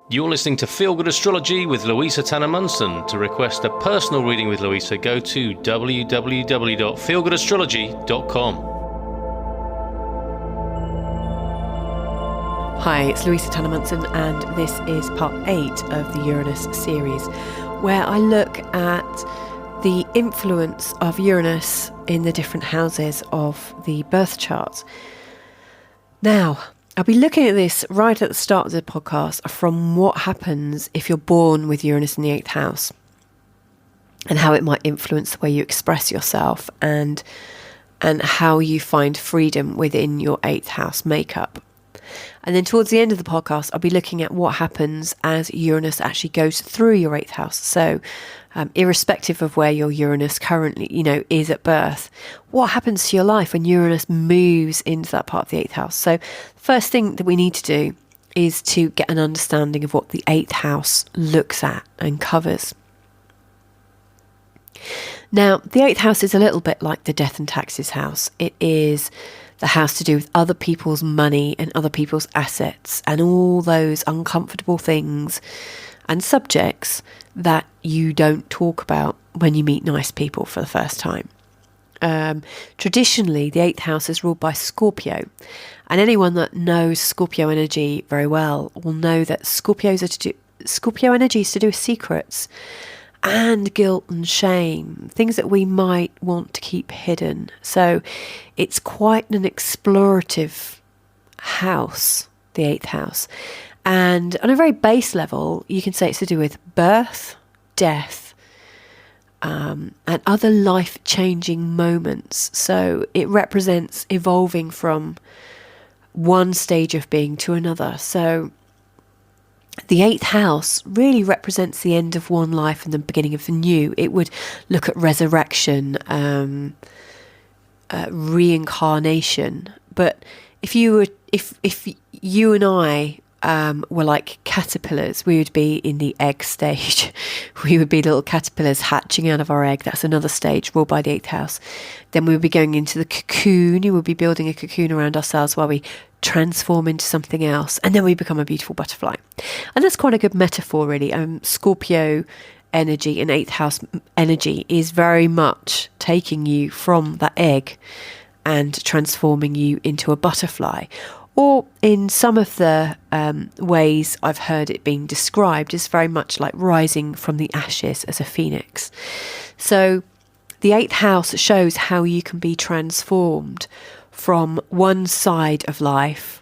You're listening to Feel Good Astrology with Louisa Tanner Munson. To request a personal reading with Louisa, go to www.feelgoodastrology.com. Hi, it's Louisa Tanner Munson, and this is part 8 of the Uranus series, where I look at the influence of Uranus in the different houses of the birth chart. Now, I'll be looking at this right at the start of the podcast from what happens if you're born with Uranus in the 8th house and how it might influence the way you express yourself and how you find freedom within your 8th house makeup. And then towards the end of the podcast, I'll be looking at what happens as Uranus actually goes through your 8th house. So irrespective of where your Uranus currently, is at birth, what happens to your life when Uranus moves into that part of the 8th house? So the first thing that we need to do is to get an understanding of what the 8th house looks at and covers. Now, the 8th house is a little bit like the death and taxes house. It is the house to do with other people's money and other people's assets and all those uncomfortable things and subjects that you don't talk about when you meet nice people for the first time. Traditionally, the 8th house is ruled by Scorpio, and anyone that knows Scorpio energy very well will know that Scorpio energy is to do with secrets and guilt and shame, things that we might want to keep hidden. So it's quite an explorative house, the 8th house. And on a very base level, you can say it's to do with birth, death, and other life-changing moments. So it represents evolving from one stage of being to another. So the 8th house really represents the end of one life and the beginning of the new. It would look at resurrection, reincarnation. But if you and I were like caterpillars, we would be in the egg stage. We would be little caterpillars hatching out of our egg. That's another stage ruled by the 8th house. Then we would be going into the cocoon. We would be building a cocoon around ourselves while we transform into something else, and then we become a beautiful butterfly. And that's quite a good metaphor, really. Scorpio energy and 8th house energy is very much taking you from that egg and transforming you into a butterfly. Or in some of the ways I've heard it being described, is very much like rising from the ashes as a phoenix. So the 8th house shows how you can be transformed from one side of life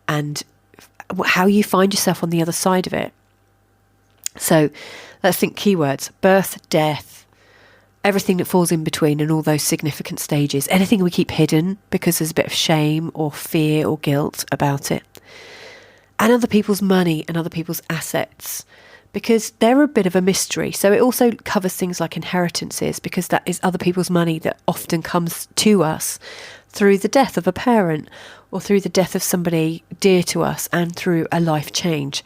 and how you find yourself on the other side of it. So let's think keywords: birth, death, everything that falls in between, and all those significant stages. Anything we keep hidden because there's a bit of shame or fear or guilt about it. And other people's money and other people's assets, because they're a bit of a mystery. So it also covers things like inheritances, because that is other people's money that often comes to us through the death of a parent or through the death of somebody dear to us and through a life change.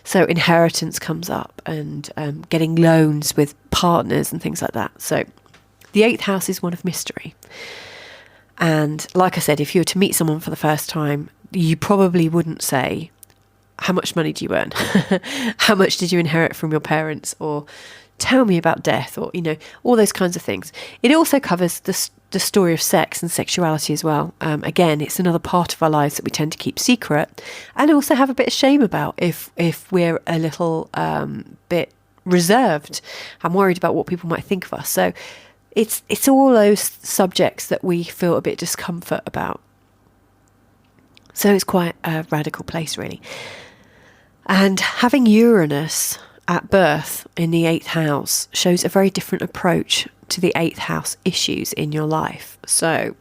So inheritance comes up, and getting loans with partners and things like that. So the 8th house is one of mystery. And like I said, if you were to meet someone for the first time, you probably wouldn't say, how much money do you earn? How much did you inherit from your parents? Or tell me about death, or, all those kinds of things. It also covers the story of sex and sexuality as well. Again, it's another part of our lives that we tend to keep secret and also have a bit of shame about if we're a little bit reserved and worried about what people might think of us. So it's all those subjects that we feel a bit discomfort about. So it's quite a radical place, really. And having Uranus at birth in the 8th house shows a very different approach to the 8th house issues in your life. So,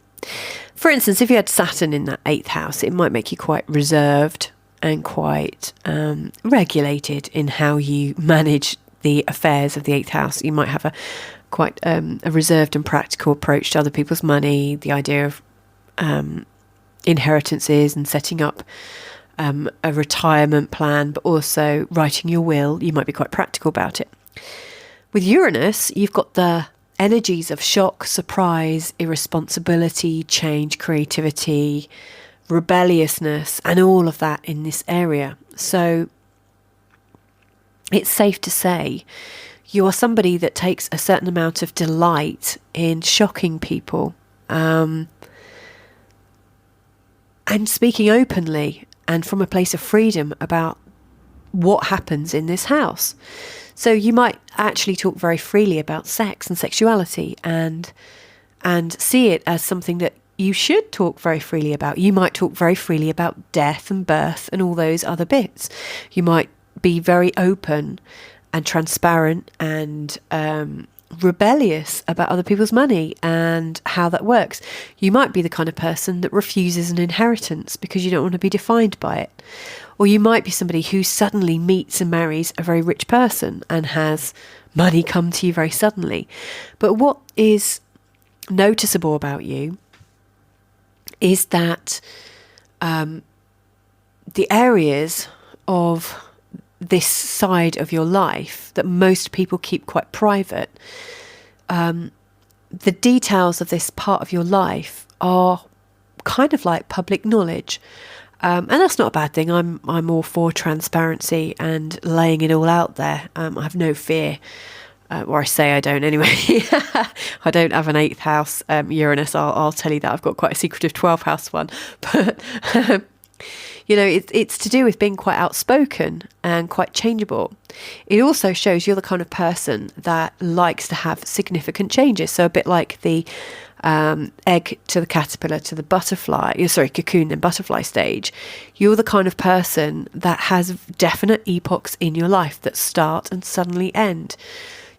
for instance, if you had Saturn in that 8th house, it might make you quite reserved and quite regulated in how you manage the affairs of the 8th house. You might have a reserved and practical approach to other people's money, the idea of inheritances and setting up a retirement plan, but also writing your will. You might be quite practical about it. With Uranus, you've got the energies of shock, surprise, irresponsibility, change, creativity, rebelliousness, and all of that in this area. So it's safe to say you are somebody that takes a certain amount of delight in shocking people, and speaking openly and from a place of freedom about what happens in this house. So you might actually talk very freely about sex and sexuality and see it as something that you should talk very freely about. You might talk very freely about death and birth and all those other bits. You might be very open and transparent and rebellious about other people's money and how that works. You might be the kind of person that refuses an inheritance because you don't want to be defined by it. Or you might be somebody who suddenly meets and marries a very rich person and has money come to you very suddenly. But what is noticeable about you is that the areas of this side of your life that most people keep quite private, the details of this part of your life are kind of like public knowledge. And that's not a bad thing. I'm all for transparency and laying it all out there. I have no fear, or I say I don't anyway. I don't have an 8th house Uranus. I'll tell you that. I've got quite a secretive 12th house one. But it's to do with being quite outspoken and quite changeable. It also shows you're the kind of person that likes to have significant changes. So a bit like the egg to the caterpillar to the cocoon and butterfly stage. You're the kind of person that has definite epochs in your life that start and suddenly end.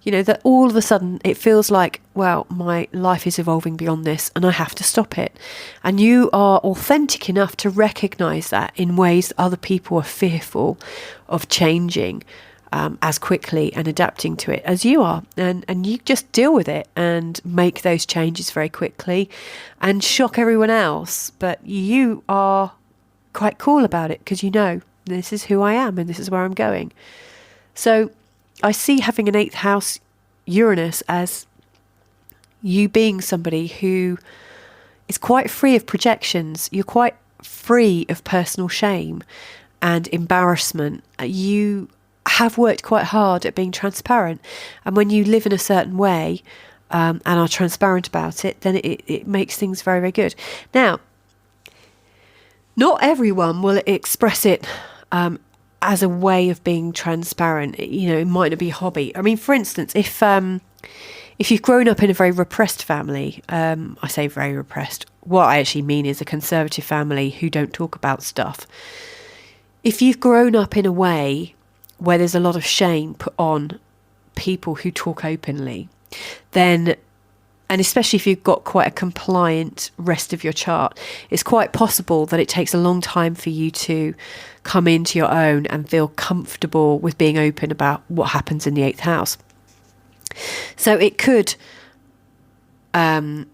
That all of a sudden it feels like, well, my life is evolving beyond this and I have to stop it. And you are authentic enough to recognise that in ways that other people are fearful of changing as quickly and adapting to it as you are. And you just deal with it and make those changes very quickly and shock everyone else. But you are quite cool about it because this is who I am and this is where I'm going. So I see having an 8th house Uranus as you being somebody who is quite free of projections. You're quite free of personal shame and embarrassment. You have worked quite hard at being transparent. And when you live in a certain way and are transparent about it, then it makes things very, very good. Now, not everyone will express it as a way of being transparent. It might not be a hobby. I mean, for instance, if you've grown up in a very repressed family, I say very repressed, what I actually mean is a conservative family who don't talk about stuff. If you've grown up in a way where there's a lot of shame put on people who talk openly, then, and especially if you've got quite a compliant rest of your chart, it's quite possible that it takes a long time for you to come into your own and feel comfortable with being open about what happens in the 8th house. So it could happen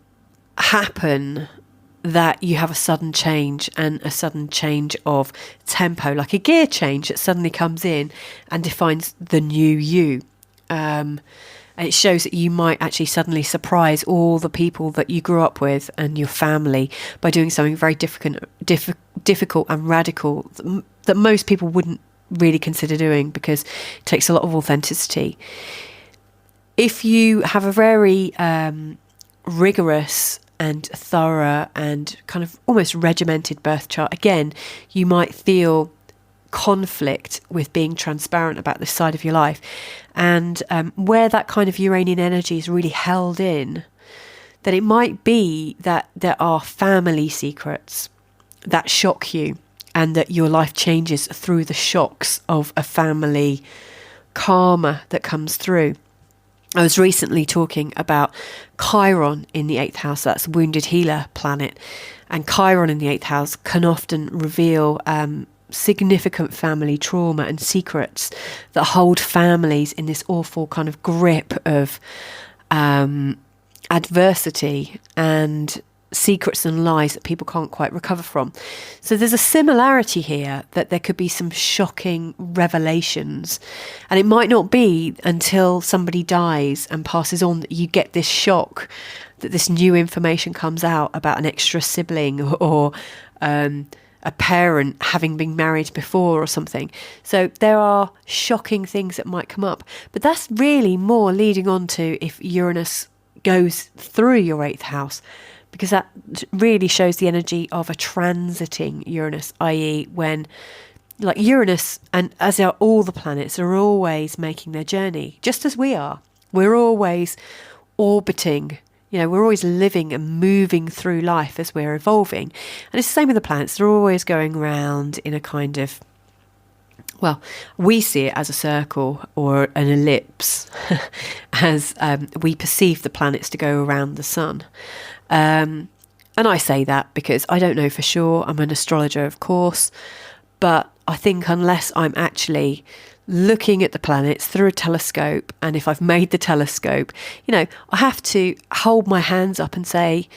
that you have a sudden change and a sudden change of tempo, like a gear change that suddenly comes in and defines the new you. And it shows that you might actually suddenly surprise all the people that you grew up with and your family by doing something very difficult and radical that most people wouldn't really consider doing because it takes a lot of authenticity. If you have a very rigorous and thorough and kind of almost regimented birth chart, again, you might feel conflict with being transparent about this side of your life. And where that kind of Uranian energy is really held in, then it might be that there are family secrets that shock you and that your life changes through the shocks of a family karma that comes through. I was recently talking about Chiron in the 8th house, that's wounded healer planet. And Chiron in the 8th house can often reveal significant family trauma and secrets that hold families in this awful kind of grip of adversity and secrets and lies that people can't quite recover from. So there's a similarity here that there could be some shocking revelations, and it might not be until somebody dies and passes on that you get this shock that this new information comes out about an extra sibling or a parent having been married before or something. So there are shocking things that might come up. But that's really more leading on to if Uranus goes through your eighth house, because that really shows the energy of a transiting Uranus, i.e. when, like Uranus, and as are all the planets, are always making their journey, just as we are. We're always orbiting, we're always living and moving through life as we're evolving. And it's the same with the planets. They're always going round in a kind of, well, we see it as a circle or an ellipse as we perceive the planets to go around the sun. And I say that because I don't know for sure. I'm an astrologer, of course, but I think unless I'm actually looking at the planets through a telescope, and if I've made the telescope, I have to hold my hands up and say,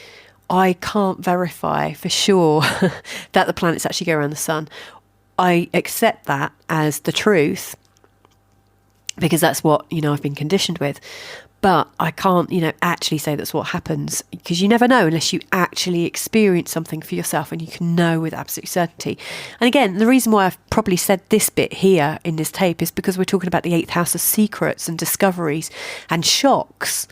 I can't verify for sure that the planets actually go around the sun. I accept that as the truth because that's what, I've been conditioned with. But I can't, actually say that's what happens, because you never know unless you actually experience something for yourself and you can know with absolute certainty. And again, the reason why I've probably said this bit here in this tape is because we're talking about the eighth house of secrets and discoveries and shocks.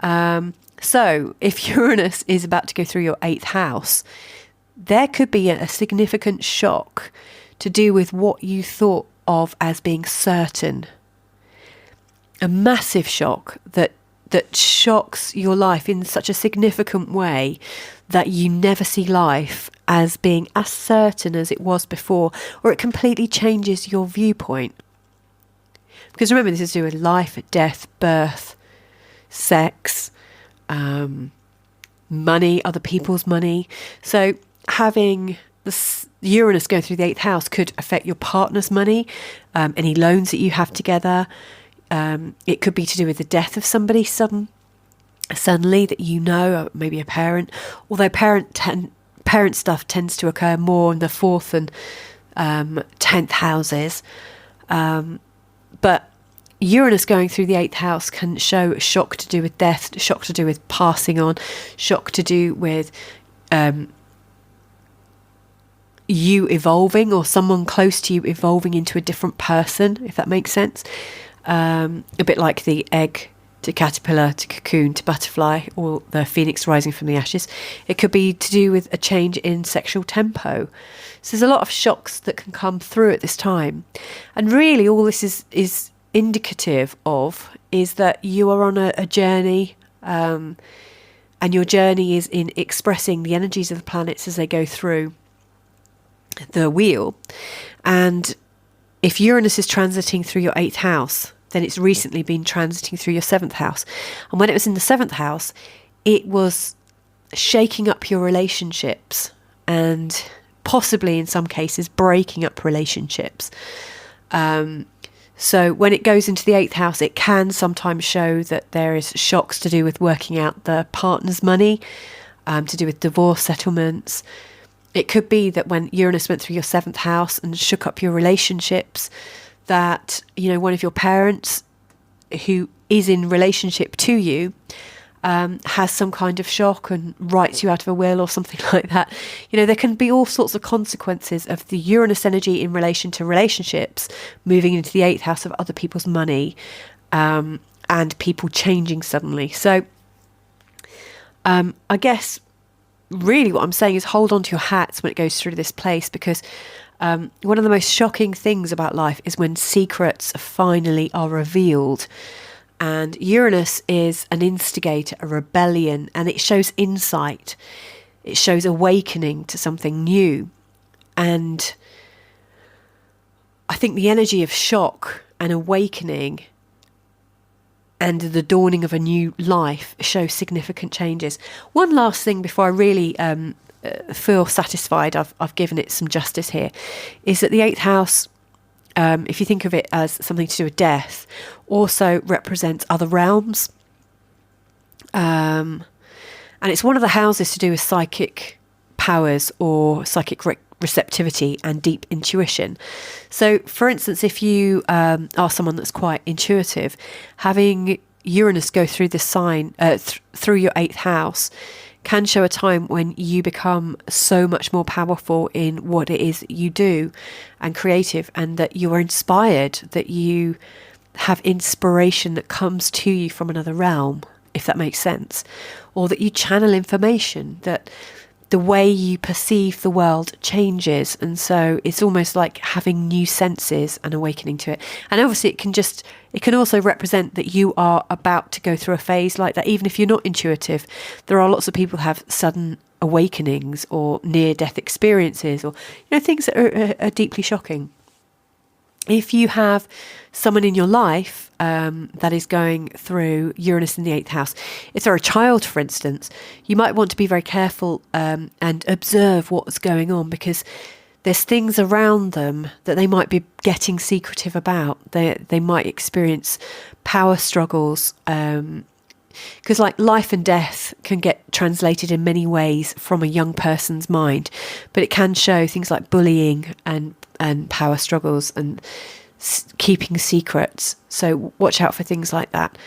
So if Uranus is about to go through your eighth house, there could be a significant shock to do with what you thought of as being certain. A massive shock that shocks your life in such a significant way that you never see life as being as certain as it was before, or it completely changes your viewpoint. Because remember, this is to do with life, death, birth, sex, money, other people's money. So having the Uranus go through the eighth house could affect your partner's money, any loans that you have together. It could be to do with the death of somebody suddenly that maybe a parent. Although parent stuff tends to occur more in the 4th and 10th houses. But Uranus going through the 8th house can show a shock to do with death, shock to do with passing on, shock to do with you evolving, or someone close to you evolving into a different person, if that makes sense. A bit like the egg to caterpillar to cocoon to butterfly, or the phoenix rising from the ashes. It could be to do with a change in sexual tempo. So there's a lot of shocks that can come through at this time. And really all this is indicative of is that you are on a journey, and your journey is in expressing the energies of the planets as they go through the wheel. And if Uranus is transiting through your 8th house, then it's recently been transiting through your 7th house. And when it was in the 7th house, it was shaking up your relationships and possibly in some cases breaking up relationships. So when it goes into the 8th house, it can sometimes show that there is shocks to do with working out the partner's money, to do with divorce settlements. It could be that when Uranus went through your 7th house and shook up your relationships, that, one of your parents who is in relationship to you has some kind of shock and writes you out of a will or something like that. There can be all sorts of consequences of the Uranus energy in relation to relationships moving into the 8th house of other people's money, and people changing suddenly. So I guess really what I'm saying is hold on to your hats when it goes through this place, because one of the most shocking things about life is when secrets finally are revealed. And Uranus is an instigator, a rebellion, and it shows insight. It shows awakening to something new. And I think the energy of shock and awakening and the dawning of a new life shows significant changes. One last thing before I really feel satisfied I've given it some justice here, is that the 8th house, if you think of it as something to do with death, also represents other realms. And it's one of the houses to do with psychic powers or psychic receptivity and deep intuition. So, for instance, if you are someone that's quite intuitive, having Uranus go through this sign, through your 8th house, can show a time when you become so much more powerful in what it is you do and creative, and that you are inspired, that you have inspiration that comes to you from another realm, if that makes sense, or that you channel information, that the way you perceive the world changes, and so it's almost like having new senses and awakening to it. And obviously it can also represent that you are about to go through a phase like that. Even if you're not intuitive, there are lots of people who have sudden awakenings or near-death experiences, or things that are deeply shocking. If you have someone in your life that is going through Uranus in the 8th house, if they're a child, for instance, you might want to be very careful and observe what's going on, because there's things around them that they might be getting secretive about. They might experience power struggles, because like life and death can get translated in many ways from a young person's mind, but it can show things like bullying and power struggles and keeping secrets. So watch out for things like that.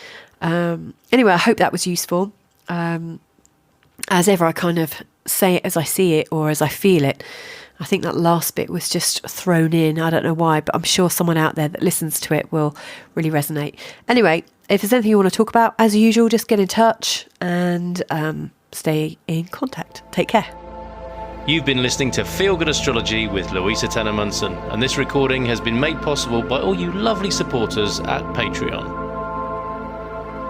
Anyway, I hope that was useful. As ever, I kind of say it as I see it or as I feel it. I think that last bit was just thrown in. I don't know why, but I'm sure someone out there that listens to it will really resonate. Anyway, if there's anything you want to talk about, as usual, just get in touch and stay in contact. Take care. You've been listening to Feel Good Astrology with Louisa Tanner Munson, and this recording has been made possible by all you lovely supporters at Patreon.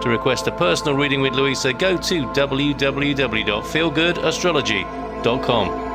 To request a personal reading with Louisa, go to www.feelgoodastrology.com.